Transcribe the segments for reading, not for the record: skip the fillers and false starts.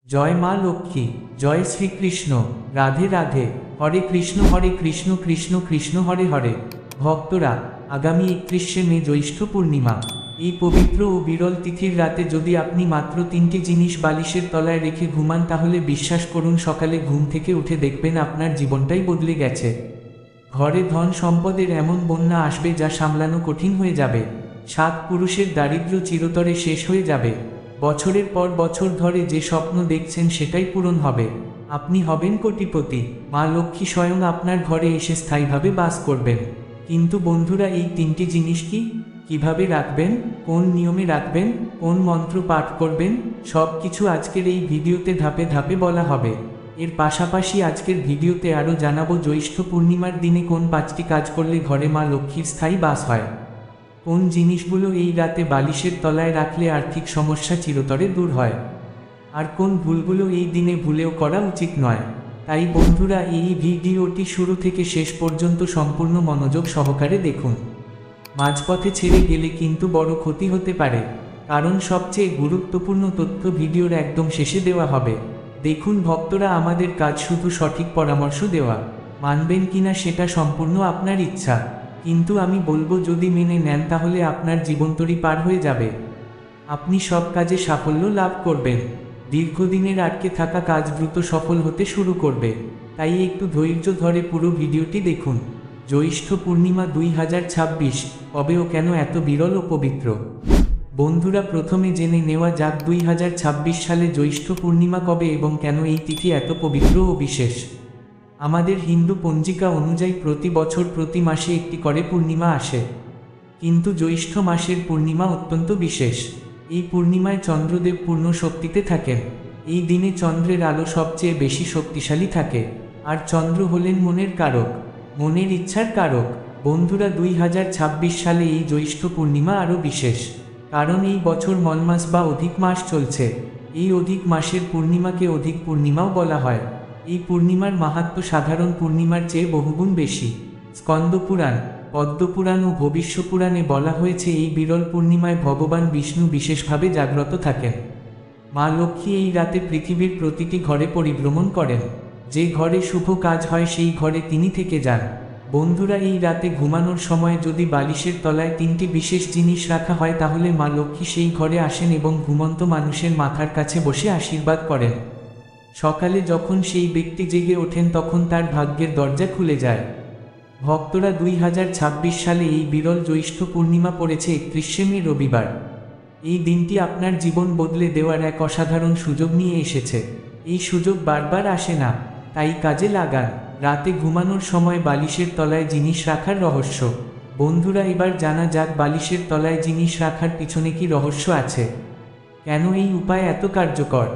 জয় মা লক্ষ্মী, জয় শ্রীকৃষ্ণ। রাধে রাধে। হরে কৃষ্ণ কৃষ্ণ কৃষ্ণ হরে হরে। ভক্তরা, আগামী 31শে মে জ্যৈষ্ঠ পূর্ণিমা। এই পবিত্র ও বিরল তিথির রাতে যদি আপনি মাত্র 3টি জিনিস বালিশের তলায় রেখে ঘুমান, তাহলে বিশ্বাস করুন সকালে ঘুম থেকে উঠে দেখবেন আপনার জীবনটাই বদলে গেছে। ঘরে ধন সম্পদের এমন বন্যা আসবে যা সামলানো কঠিন হয়ে যাবে। 7 পুরুষের দারিদ্র্য চিরতরে শেষ হয়ে যাবে। বছরের পর বছর ধরে যে স্বপ্ন দেখছেন সেটাই পূরণ হবে। আপনি হবেন কোটিপতি। মা লক্ষ্মী স্বয়ং আপনার ঘরে এসে স্থায়ীভাবে বাস করবেন। কিন্তু বন্ধুরা, এই 3টি জিনিস কি, কিভাবে রাখবেন, কোন নিয়মে রাখবেন, কোন মন্ত্র পাঠ করবেন, সব কিছু আজকের এই ভিডিওতে ধাপে ধাপে বলা হবে। এর পাশাপাশি আজকের ভিডিওতে আরও জানাবো জ্যৈষ্ঠ পূর্ণিমার দিনে কোন 5টি কাজ করলে ঘরে মা লক্ষ্মীর স্থায়ী বাস হয়, কোন জিনিসগুলো এই রাতে বালিশের তলায় রাখলে আর্থিক সমস্যা চিরতরে দূর হয়, আর কোন ভুলগুলো এই দিনে ভুলেও করা উচিত নয়। তাই বন্ধুরা, এই ভিডিওটি শুরু থেকে শেষ পর্যন্ত সম্পূর্ণ মনোযোগ সহকারে দেখুন। মাঝপথে ছেড়ে গেলে কিন্তু বড় ক্ষতি হতে পারে, কারণ সবচেয়ে গুরুত্বপূর্ণ তথ্য ভিডিওর একদম শেষে দেওয়া হবে। দেখুন ভক্তরা, আমাদের কাজ শুধু সঠিক পরামর্শ দেওয়া, মানবেন কিনা সেটা সম্পূর্ণ আপনার ইচ্ছা, কিন্তু আমি বলবো যদি মেনে নেন তাহলে আপনার জীবনতরি পার হয়ে যাবে। আপনি সব কাজে সাফল্য লাভ করবেন। দীর্ঘদিনের আটকে থাকা কাজ দ্রুত সফল হতে শুরু করবে। তাই একটু ধৈর্য ধরে পুরো ভিডিওটি দেখুন। জ্যৈষ্ঠ পূর্ণিমা 2026 কবে ও কেন এত বিরল ও পবিত্র? বন্ধুরা, প্রথমে জেনে নেওয়া যাক 2026 সালে জ্যৈষ্ঠ পূর্ণিমা কবে এবং কেন এই তিথি এত পবিত্র ও বিশেষ। আমাদের হিন্দু পঞ্জিকা অনুযায়ী প্রতি বছর প্রতি মাসে একটি করে পূর্ণিমা আসে, কিন্তু জ্যৈষ্ঠ মাসের পূর্ণিমা অত্যন্ত বিশেষ। এই পূর্ণিমায় চন্দ্রদেব পূর্ণ শক্তিতে থাকেন। এই দিনে চন্দ্রের আলো সবচেয়ে বেশি শক্তিশালী থাকে, আর চন্দ্র হলেন মনের কারক, মনের ইচ্ছার কারক। বন্ধুরা, 2026 সালে এই জ্যৈষ্ঠ পূর্ণিমা আরও বিশেষ, কারণ এই বছর মলমাস বা অধিক মাস চলছে। এই অধিক মাসের পূর্ণিমাকে অধিক পূর্ণিমাও বলা হয়। এই পূর্ণিমার মাহাত্ম্য সাধারণ পূর্ণিমার চেয়ে বহুগুণ বেশি। স্কন্দপুরাণ, পদ্মপুরাণ ও ভবিষ্যপুরাণে বলা হয়েছে এই বিরল পূর্ণিমায় ভগবান বিষ্ণু বিশেষভাবে জাগ্রত থাকেন। মা লক্ষ্মী এই রাতে পৃথিবীর প্রতিটি ঘরে পরিভ্রমণ করেন। যে ঘরে শুভ কাজ হয় সেই ঘরে তিনি থেকে যান। বন্ধুরা, এই রাতে ঘুমানোর সময় যদি বালিশের তলায় 3টি বিশেষ জিনিস রাখা হয় তাহলে মা লক্ষ্মী সেই ঘরে আসেন এবং ঘুমন্ত মানুষের মাথার কাছে বসে আশীর্বাদ করেন। সকালে যখন সেই ব্যক্তি জেগে ওঠেন তখন তার ভাগ্যের দরজা খুলে যায়। ভক্তরা, 2026 সালে এই বিরল জ্যৈষ্ঠ পূর্ণিমা পড়েছে 31শে মে রবিবার। এই দিনটি আপনার জীবন বদলে দেওয়ার এক অসাধারণ সুযোগ নিয়ে এসেছে। এই সুযোগ বারবার আসে না, তাই কাজে লাগান। রাতে ঘুমানোর সময় বালিশের তলায় জিনিস রাখার রহস্য। বন্ধুরা, এবার জানা যাক বালিশের তলায় জিনিস রাখার পিছনে কি রহস্য আছে, কেন এই উপায় এত কার্যকর।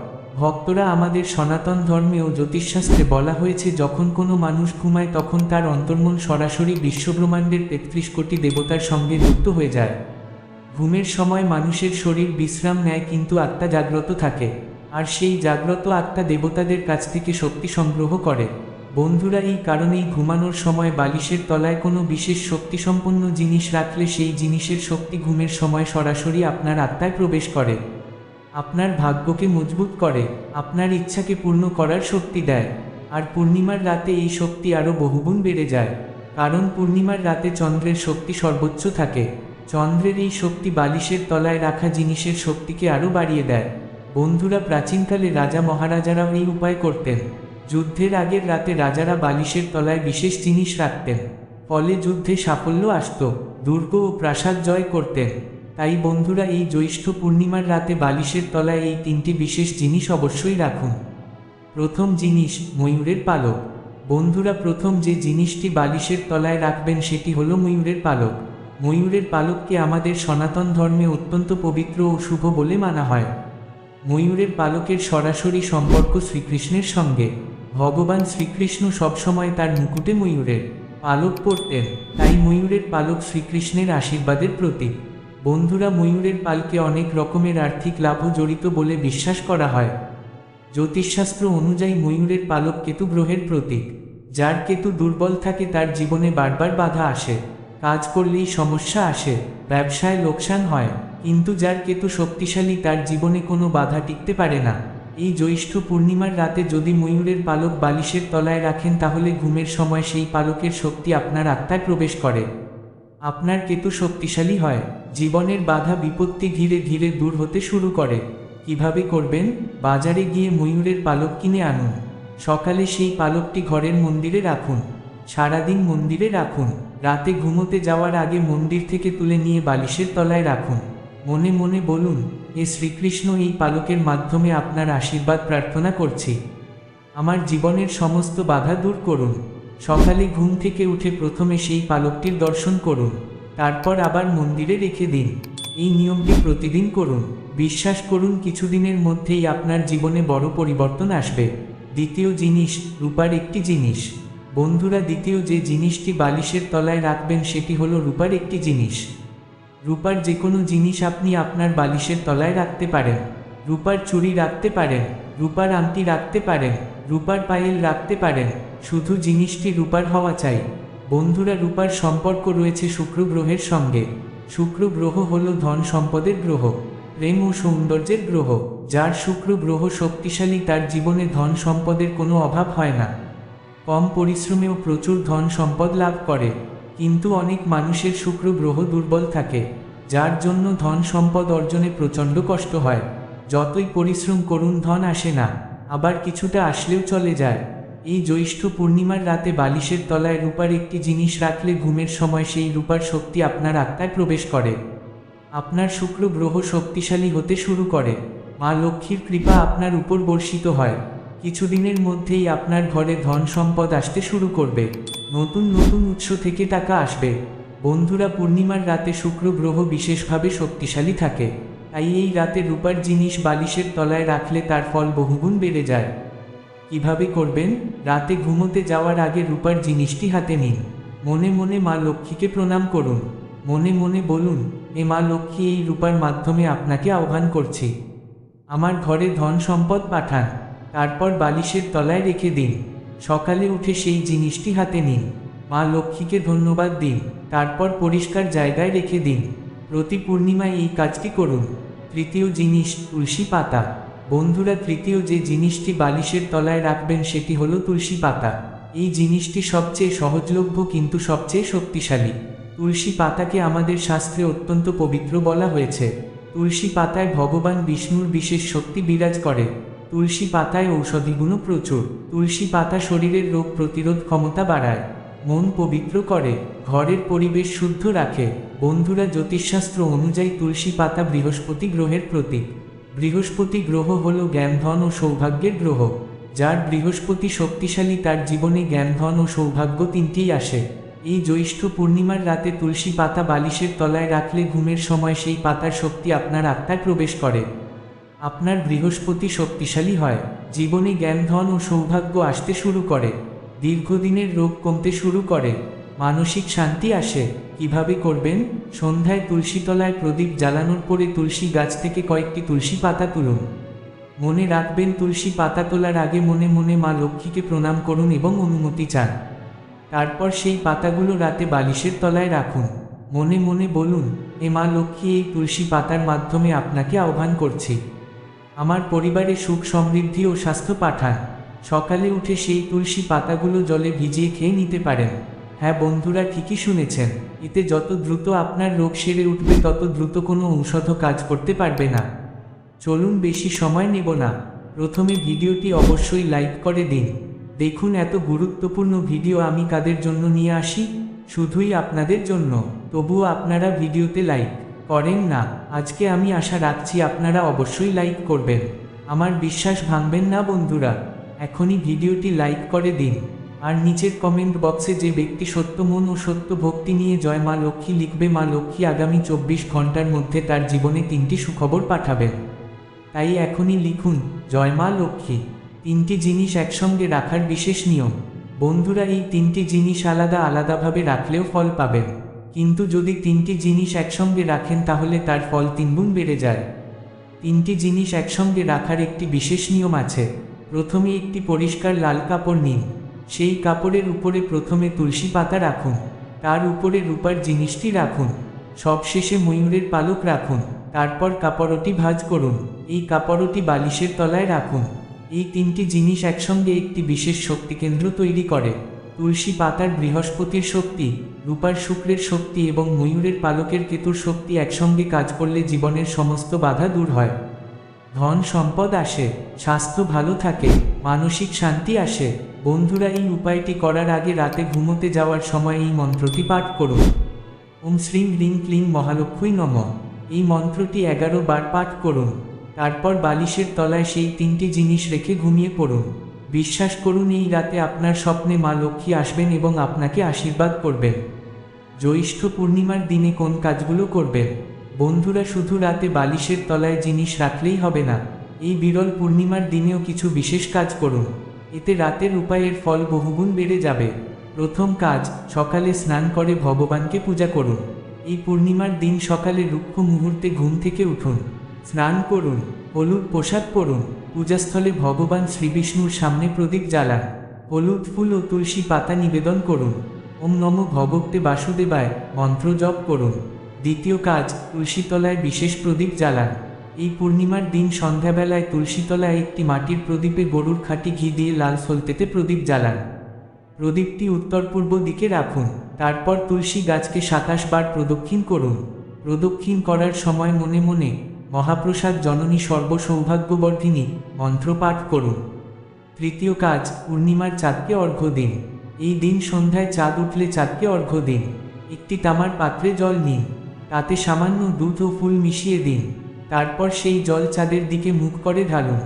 ভক্তরা, আমাদের সনাতন ধর্মে ও জ্যোতিষশাস্ত্রে বলা হয়েছে যখন কোনো মানুষ ঘুমায় তখন তার অন্তর্মন সরাসরি বিশ্বব্রহ্মাণ্ডের 33 কোটি দেবতার সঙ্গে যুক্ত হয়ে যায়। ঘুমের সময় মানুষের শরীর বিশ্রাম নেয় কিন্তু আত্মা জাগ্রত থাকে, আর সেই জাগ্রত আত্মা দেবতাদের কাছ থেকে শক্তি সংগ্রহ করে। বন্ধুরা, এই কারণেই ঘুমানোর সময় বালিশের তলায় কোনো বিশেষ শক্তিসম্পন্ন জিনিস রাখলে সেই জিনিসের শক্তি ঘুমের সময় সরাসরি আপনার আত্মায় প্রবেশ করে, আপনার ভাগ্যকে মজবুত করে, আপনার ইচ্ছাকে পূর্ণ করার শক্তি দেয়। আর পূর্ণিমার রাতে এই শক্তি আরও বহুগুণ বেড়ে যায়, কারণ পূর্ণিমার রাতে চন্দ্রের শক্তি সর্বোচ্চ থাকে। চন্দ্রের এই শক্তি বালিশের তলায় রাখা জিনিসের শক্তিকে আরও বাড়িয়ে দেয়। বন্ধুরা, প্রাচীনকালে রাজা মহারাজারাও এই উপায় করতেন। যুদ্ধের আগের রাতে রাজারা বালিশের তলায় বিশেষ জিনিস রাখতেন, ফলে যুদ্ধে সাফল্য আসত, দুর্গ ও প্রাসাদ জয় করতেন। তাই বন্ধুরা, এই জ্যৈষ্ঠ পূর্ণিমার রাতে বালিশের তলায় এই 3টি বিশেষ জিনিস অবশ্যই রাখুন। প্রথম জিনিস, ময়ূরের পালক। বন্ধুরা, প্রথম যে জিনিসটি বালিশের তলায় রাখবেন সেটি হলো ময়ূরের পালক। ময়ূরের পালককে আমাদের সনাতন ধর্মে অত্যন্ত পবিত্র ও শুভ বলে মানা হয়। ময়ূরের পালকের সরাসরি সম্পর্ক শ্রীকৃষ্ণের সঙ্গে। ভগবান শ্রীকৃষ্ণ সবসময় তার মুকুটে ময়ূরের পালক পরতেন, তাই ময়ূরের পালক শ্রীকৃষ্ণের আশীর্বাদের প্রতীক। বন্ধুরা, ময়ূরের পালকে অনেক রকমের আর্থিক লাভও জড়িত বলে বিশ্বাস করা হয়। জ্যোতিষশাস্ত্র অনুযায়ী ময়ূরের পালক কেতু গ্রহের প্রতীক। যার কেতু দুর্বল থাকে তার জীবনে বারবার বাধা আসে, কাজ করলেই সমস্যা আসে, ব্যবসায় লোকসান হয়। কিন্তু যার কেতু শক্তিশালী তার জীবনে কোনো বাধা টিকতে পারে না। এই জ্যৈষ্ঠ পূর্ণিমার রাতে যদি ময়ূরের পালক বালিশের তলায় রাখেন তাহলে ঘুমের সময় সেই পালকের শক্তি আপনার আত্মায় প্রবেশ করে। আপনার কেতু শক্তিশালী হয়, জীবনের বাধা বিপত্তি ধীরে ধীরে দূর হতে শুরু করে। কিভাবে করবেন? বাজারে গিয়ে ময়ূরের পালক কিনে আনুন। সকালে সেই পালকটি ঘরের মন্দিরে রাখুন, সারাদিন মন্দিরে রাখুন। রাতে ঘুমোতে যাওয়ার আগে মন্দির থেকে তুলে নিয়ে বালিশের তলায় রাখুন। মনে মনে বলুন, হে শ্রীকৃষ্ণ, এই পালকের মাধ্যমে আপনার আশীর্বাদ প্রার্থনা করছি। আমার জীবনের সমস্ত বাধা দূর করুন। সকালে ঘুম থেকে উঠে প্রথমে সেই পালকটির দর্শন করুন, তারপর আবার মন্দিরে রেখে দিন। এই নিয়মটি প্রতিদিন করুন। বিশ্বাস করুন, কিছুদিনের মধ্যেই আপনার জীবনে বড় পরিবর্তন আসবে। দ্বিতীয় জিনিস, রূপার একটি জিনিস। বন্ধুরা, দ্বিতীয় যে জিনিসটি বালিশের তলায় রাখবেন সেটি হলো রূপার একটি জিনিস। রূপার যে কোনো জিনিস আপনি আপনার বালিশের তলায় রাখতে পারেন। রূপার চুড়ি রাখতে পারেন, রূপার আংটি রাখতে পারেন, রূপার পায়েল রাখতে পারেন, শুধু জিনিসটি রূপার হওয়া চাই। বন্ধুরা, রূপার সম্পর্ক রয়েছে শুক্র গ্রহের সঙ্গে। শুক্র গ্রহ হল ধন সম্পদের গ্রহ, প্রেম ও সৌন্দর্যের গ্রহ। যার শুক্র গ্রহ শক্তিশালী তার জীবনে ধন সম্পদের কোনো অভাব হয় না। কম পরিশ্রমেও প্রচুর ধন সম্পদ লাভ করে। কিন্তু অনেক মানুষের শুক্র গ্রহ দুর্বল থাকে, যার জন্য ধন সম্পদ অর্জনে প্রচণ্ড কষ্ট হয়। যতই পরিশ্রম করুন ধন আসে না, আবার কিছুটা আসলেও চলে যায়। এই জ্যৈষ্ঠ পূর্ণিমার রাতে বালিশের তলায় রূপার একটি জিনিস রাখলে ঘুমের সময় সেই রূপার শক্তি আপনার আত্মায় প্রবেশ করে। আপনার শুক্র গ্রহ শক্তিশালী হতে শুরু করে। মা লক্ষ্মীর কৃপা আপনার উপর বর্ষিত হয়। কিছুদিনের মধ্যেই আপনার ঘরে ধন সম্পদ আসতে শুরু করবে। নতুন নতুন উৎস থেকে টাকা আসবে। বন্ধুরা, পূর্ণিমার রাতে শুক্র গ্রহ বিশেষভাবে শক্তিশালী থাকে, তাই এই রাতে রূপার জিনিস বালিশের তলায় রাখলে তার ফল বহুগুণ বেড়ে যায়। কিভাবে করবেন? রাতে ঘুমোতে যাওয়ার আগে রূপার জিনিসটি হাতে নিন। মনে মনে মা লক্ষ্মীকে প্রণাম করুন। মনে মনে বলুন, এ মা লক্ষ্মী, এই রূপার মাধ্যমে আপনাকে আহ্বান করছি, আমার ঘরে ধন সম্পদ পাঠান। তারপর বালিশের তলায় রেখে দিন। সকালে উঠে সেই জিনিসটি হাতে নিন, মা লক্ষ্মীকে ধন্যবাদ দিন, তারপর পরিষ্কার জায়গায় রেখে দিন। প্রতি পূর্ণিমায় এই কাজটি করুন। তৃতীয় জিনিস, তুলসী পাতা। বন্ধুরা, তৃতীয় যে জিনিসটি বালিশের তলায় রাখবেন সেটি হলো তুলসী পাতা। এই জিনিসটি সবচেয়ে সহজলভ্য কিন্তু সবচেয়ে শক্তিশালী। তুলসী পাতাকে আমাদের শাস্ত্রে অত্যন্ত পবিত্র বলা হয়েছে। তুলসী পাতায় ভগবান বিষ্ণুর বিশেষ শক্তি বিরাজ করে। তুলসী পাতায় ঔষধি গুণও প্রচুর। তুলসী পাতা শরীরের রোগ প্রতিরোধ ক্ষমতা বাড়ায়, মন পবিত্র করে, ঘরের পরিবেশ শুদ্ধ রাখে। বন্ধুরা, জ্যোতিষশাস্ত্র অনুযায়ী তুলসী পাতা বৃহস্পতি গ্রহের প্রতীক। বৃহস্পতি গ্রহ হল জ্ঞান, ধন ও সৌভাগ্যের গ্রহ। যার বৃহস্পতি শক্তিশালী তার জীবনে জ্ঞান, ধন ও সৌভাগ্য তিনটিই আসে। এই জ্যৈষ্ঠ পূর্ণিমার রাতে তুলসী পাতা বালিশের তলায় রাখলে ঘুমের সময় সেই পাতার শক্তি আপনার আত্মায় প্রবেশ করে। আপনার বৃহস্পতি শক্তিশালী হয়, জীবনে জ্ঞান, ধন ও সৌভাগ্য আসতে শুরু করে, দীর্ঘদিনের রোগ কমতে শুরু করে, মানসিক শান্তি আসে। কিভাবে করবেন? সন্ধ্যায় তুলসী তলায় প্রদীপ জ্বালানোর পরে তুলসী গাছ থেকে কয়েকটি তুলসী পাতা তুলুন। মনে রাখবেন, তুলসী পাতা তোলার আগে মনে মনে মা লক্ষ্মীকে প্রণাম করুন এবং অনুমতি চান। তারপর সেই পাতাগুলো রাতে বালিশের তলায় রাখুন। মনে মনে বলুন, এ মা লক্ষ্মী, এই তুলসী পাতার মাধ্যমে আপনাকে আহ্বান করছি, আমার পরিবারে সুখ সমৃদ্ধি ও স্বাস্থ্য পাঠান। সকালে উঠে সেই তুলসী পাতাগুলো জলে ভিজিয়ে খেয়ে নিতে পারেন। হ্যাঁ বন্ধুরা, ঠিকই শুনেছেন, এতে যত দ্রুত আপনার রোগ সেরে উঠবে তত দ্রুত কোনো ঔষধও কাজ করতে পারবে না। চলুন, বেশি সময় নেব না, প্রথমে ভিডিওটি অবশ্যই লাইক করে দিন। দেখুন, এত গুরুত্বপূর্ণ ভিডিও আমি কাদের জন্য নিয়ে আসি, শুধুই আপনাদের জন্য। তবুও আপনারা ভিডিওতে লাইক করেন না। আজকে আমি আশা রাখছি আপনারা অবশ্যই লাইক করবেন। আমার বিশ্বাস ভাঙবেন না বন্ধুরা, এখনই ভিডিওটি লাইক করে দিন। আর নিচের কমেন্ট বক্সে যে ব্যক্তি সত্য মন ও সত্য ভক্তি নিয়ে জয় মা লক্ষ্মী লিখবে, মা লক্ষ্মী আগামী 24 ঘন্টার মধ্যে তার জীবনে 3টি সুখবর পাঠাবেন। তাই এখনই লিখুন, জয় মা লক্ষ্মী। 3টি জিনিস একসঙ্গে রাখার বিশেষ নিয়ম। বন্ধুরা, এই 3টি জিনিস আলাদা আলাদাভাবে রাখলেও ফল পাবেন, কিন্তু যদি 3টি জিনিস একসঙ্গে রাখেন তাহলে তার ফল 3 গুণ বেড়ে যায়। 3টি জিনিস একসঙ্গে রাখার একটি বিশেষ নিয়ম আছে। প্রথমে একটি পরিষ্কার লাল কাপড় নিন। সেই কাপড়ের উপরে প্রথমে তুলসী পাতা রাখুন, তার উপরে রূপার জিনিসটি রাখুন, সবশেষে ময়ূরের পালক রাখুন। তারপর কাপড়টি ভাঁজ করুন। এই কাপড়টি বালিশের তলায় রাখুন। এই তিনটি জিনিস একসঙ্গে একটি বিশেষ শক্তিকেন্দ্র তৈরি করে। তুলসী পাতার বৃহস্পতির শক্তি, রূপার শুক্রের শক্তি এবং ময়ূরের পালকের কেতুর শক্তি একসঙ্গে কাজ করলে জীবনের সমস্ত বাধা দূর হয়। ধন সম্পদ আসে, স্বাস্থ্য ভালো থাকে, মানসিক শান্তি আসে। বন্ধুরা, এই উপায়টি করার আগে রাতে ঘুমোতে যাওয়ার সময় এই মন্ত্রটি পাঠ করুন। ওম শ্রীং হ্রিং ক্লিং মহালক্ষ্মী নমঃ। এই মন্ত্রটি 11 বার পাঠ করুন। তারপর বালিশের তলায় সেই তিনটি জিনিস রেখে ঘুমিয়ে পড়ুন। বিশ্বাস করুন, এই রাতে আপনার স্বপ্নে মা লক্ষ্মী আসবেন এবং আপনাকে আশীর্বাদ করবেন। জ্যৈষ্ঠ পূর্ণিমার দিনে কোন কাজগুলো করবেন? বন্ধুরা, শুধু রাতে বালিশের তলায় জিনিস রাখলেই হবে না। এই বিরল পূর্ণিমার দিনেও কিছু বিশেষ কাজ করুন। এতে রাতের উপায়ের ফল বহুগুণ বেড়ে যাবে। প্রথম কাজ, সকালে স্নান করে ভগবানকে পূজা করুন। এই পূর্ণিমার দিন সকালে রুক্ষ মুহূর্তে ঘুম থেকে উঠুন, স্নান করুন, হলুদ পোশাক পরুন, পূজাস্থলে ভগবান শ্রীবিষ্ণুর সামনে প্রদীপ জ্বালান, হলুদ ফুল ও তুলসী পাতা নিবেদন করুন। ওম নমো ভগবতে বাসুদেবায় মন্ত্র জপ করুন। দ্বিতীয় কাজ, তুলসীতলায় বিশেষ প্রদীপ জ্বালান। এই পূর্ণিমার দিন সন্ধ্যাবেলায় তুলসীতলায় একটি মাটির প্রদীপে গরুর খাঁটি ঘি দিয়ে লাল সলতেতে প্রদীপ জ্বালান। প্রদীপটি উত্তর পূর্ব দিকে রাখুন। তারপর তুলসী গাছকে 27 বার প্রদক্ষিণ করুন। প্রদক্ষিণ করার সময় মনে মনে মহাপ্রসাদ জননী সর্বসৌভাগ্যবর্ধিনী মন্ত্র পাঠ করুন। তৃতীয় কাজ, পূর্ণিমার চাঁদকে অর্ঘ্য দিন। এই দিন সন্ধ্যায় চাঁদ উঠলে চাঁদকে অর্ঘ্য দিন। একটি তামার পাত্রে জল নিন, তাতে সামান্য দুধ ও ফুল মিশিয়ে দিন। তারপর সেই জল চাঁদের দিকে মুখ করে ঢালুন।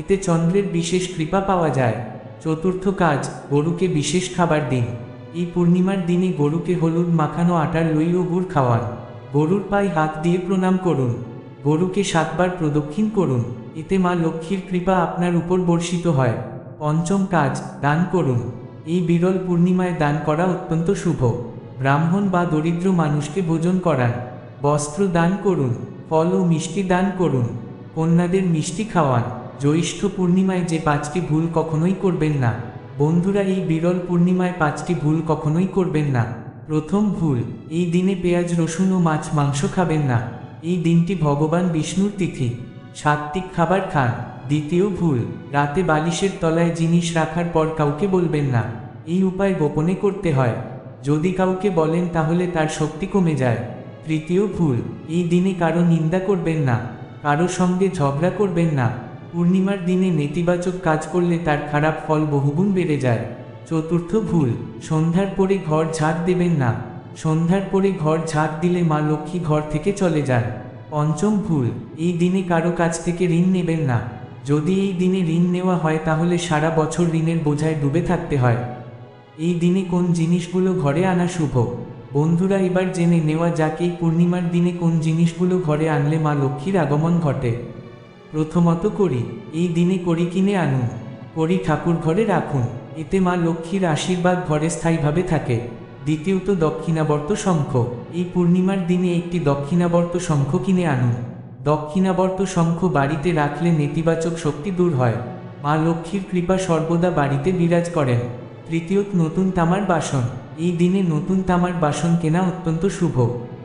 এতে চন্দ্রের বিশেষ কৃপা পাওয়া যায়। চতুর্থ কাজ, গরুকে বিশেষ খাবার দিন। এই পূর্ণিমার দিনে গরুকে হলুদ মাখানো আটার লই ও গুড় খাওয়ান। গরুর পায়ে হাত দিয়ে প্রণাম করুন। গরুকে 7 বার প্রদক্ষিণ করুন। এতে মা লক্ষ্মীর কৃপা আপনার উপর বর্ষিত হয়। পঞ্চম কাজ, দান করুন। এই বিরল পূর্ণিমায় দান করা অত্যন্ত শুভ। ব্রাহ্মণ বা দরিদ্র মানুষকে ভোজন করান, বস্ত্র দান করুন, ফল ও মিষ্টি দান করুন, কন্যাদের মিষ্টি খাওয়ান। জ্যৈষ্ঠ পূর্ণিমায় যে 5টি ভুল কখনোই করবেন না। বন্ধুরা, এই বিরল পূর্ণিমায় 5টি ভুল কখনোই করবেন না। প্রথম ভুল, এই দিনে পেঁয়াজ রসুন ও মাছ মাংস খাবেন না। এই দিনটি ভগবান বিষ্ণুর তিথি, সাত্ত্বিক খাবার খান। দ্বিতীয় ভুল, রাতে বালিশের তলায় জিনিস রাখার পর কাউকে বলবেন না। এই উপায় গোপনে করতে হয়। যদি কাউকে বলেন তাহলে তার শক্তি কমে যায়। তৃতীয় ভুল, এই দিনে কারো নিন্দা করবেন না, কারো সঙ্গে ঝগড়া করবেন না। পূর্ণিমার দিনে নেতিবাচক কাজ করলে তার খারাপ ফল বহুগুণ বেড়ে যায়। চতুর্থ ভুল, সন্ধ্যার পরে ঘর ঝাড় দেবেন না। সন্ধ্যার পরে ঘর ঝাড় দিলে মা লক্ষ্মী ঘর থেকে চলে যান। পঞ্চম ভুল, এই দিনে কারো কাছ থেকে ঋণ নেবেন না। যদি এই দিনে ঋণ নেওয়া হয় তাহলে সারা বছর ঋণের বোঝায় ডুবে থাকতে হয়। এই দিনে কোন জিনিসগুলো ঘরে আনা শুভ? বন্ধুরা, এবার জেনে নেওয়া যাক এই পূর্ণিমার দিনে কোন জিনিসগুলো ঘরে আনলে মা লক্ষ্মীর আগমন ঘটে। প্রথমত কড়ি। এই দিনে কড়ি কিনে আনুন, কড়ি ঠাকুর ঘরে রাখুন। এতে মা লক্ষ্মীর আশীর্বাদ ঘরে স্থায়ীভাবে থাকে। দ্বিতীয়ত দক্ষিণাবর্ত শঙ্খ। এই পূর্ণিমার দিনে একটি দক্ষিণাবর্ত শঙ্খ কিনে আনুন। দক্ষিণাবর্ত শঙ্খ বাড়িতে রাখলে নেতিবাচক শক্তি দূর হয়। মা লক্ষ্মীর কৃপা সর্বদা বাড়িতে বিরাজ করেন। তৃতীয়ত নতুন তামার বাসন। এই দিনে নতুন তামার বাসন কেনা অত্যন্ত শুভ।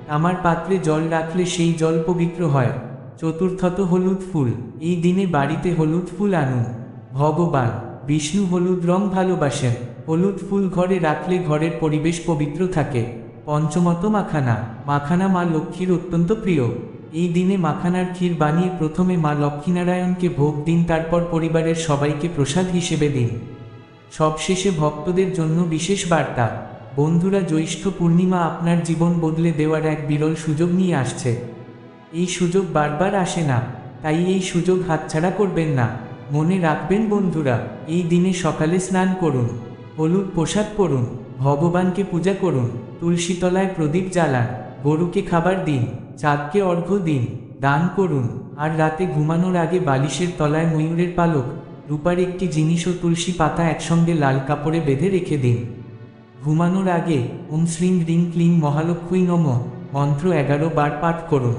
তামার পাত্রে জল রাখলে সেই জল পবিত্র হয়। চতুর্থত হলুদ ফুল। এই দিনে বাড়িতে হলুদ ফুল আনুন। ভগবান বিষ্ণু হলুদ রং ভালোবাসেন। হলুদ ফুল ঘরে রাখলে ঘরের পরিবেশ পবিত্র থাকে। পঞ্চমত মাখানা। মাখানা মা লক্ষ্মীর অত্যন্ত প্রিয়। এই দিনে মাখানার ক্ষীর বানিয়ে প্রথমে মা লক্ষ্মীনারায়ণকে ভোগ দিন, তারপর পরিবারের সবাইকে প্রসাদ হিসেবে দিন। সবশেষে ভক্তদের জন্য বিশেষ বার্তা। বন্ধুরা, জ্যৈষ্ঠ পূর্ণিমা আপনার জীবন বদলে দেওয়ার এক বিরল সুযোগ নিয়ে আসছে। এই সুযোগ বারবার আসে না, তাই এই সুযোগ হাতছাড়া করবেন না। মনে রাখবেন বন্ধুরা, এই দিনে সকালে স্নান করুন, হলুদ পোশাক পরুন, ভগবানকে পূজা করুন, তুলসীতলায় প্রদীপ জ্বালান, গরুকে খাবার দিন, চাঁদকে অর্ঘ্য দিন, দান করুন। আর রাতে ঘুমানোর আগে বালিশের তলায় ময়ূরের পালক, রূপার একটি জিনিস ও তুলসী পাতা একসঙ্গে লাল কাপড়ে বেঁধে রেখে দিন। ঘুমানোর আগে ওম শ্রীং হ্রিং ক্লিং মহালক্ষ্মী নমঃ মন্ত্র 11 বার পাঠ করুন।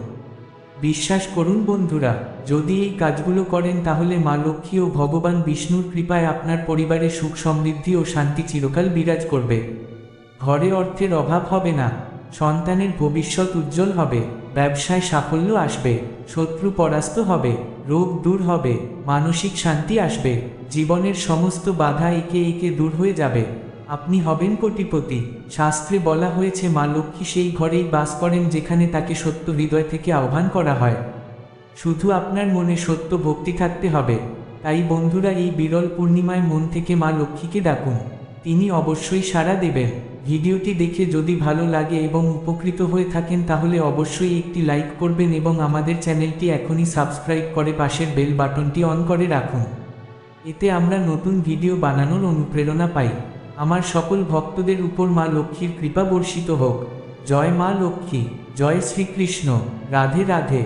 বিশ্বাস করুন বন্ধুরা, যদি এই কাজগুলো করেন তাহলে মা লক্ষ্মী ও ভগবান বিষ্ণুর কৃপায় আপনার পরিবারে সুখ সমৃদ্ধি ও শান্তি চিরকাল বিরাজ করবে। ঘরে অর্থের অভাব হবে না, সন্তানের ভবিষ্যৎ উজ্জ্বল হবে, ব্যবসায় সাফল্য আসবে, শত্রু পরাস্ত হবে, রোগ দূর হবে, মানসিক শান্তি আসবে, জীবনের সমস্ত বাধা একে একে দূর হয়ে যাবে, আপনি হবেন কোটিপতি। শাস্ত্রে বলা হয়েছে মা লক্ষ্মী সেই ঘরেই বাস করেন যেখানে তাকে সত্য হৃদয় থেকে আহ্বান করা হয়। শুধু আপনার মনে সত্য ভক্তি থাকতে হবে। তাই বন্ধুরা, এই বিরল পূর্ণিমায় মন থেকে মা লক্ষ্মীকে ডাকুন, তিনি অবশ্যই সাড়া দেবেন। ভিডিওটি দেখে যদি ভালো লাগে এবং উপকৃত হয়ে থাকেন তাহলে অবশ্যই একটি লাইক করবেন এবং আমাদের চ্যানেলটি এখনই সাবস্ক্রাইব করে পাশের বেল বাটনটি অন করে রাখুন। এতে আমরা নতুন ভিডিও বানানোর অনুপ্রেরণা পাই। আমার সকল ভক্তদের উপর মা লক্ষ্মীর কৃপা বর্ষিত হোক। জয় মা লক্ষ্মী, জয় শ্রীকৃষ্ণ, রাধে রাধে।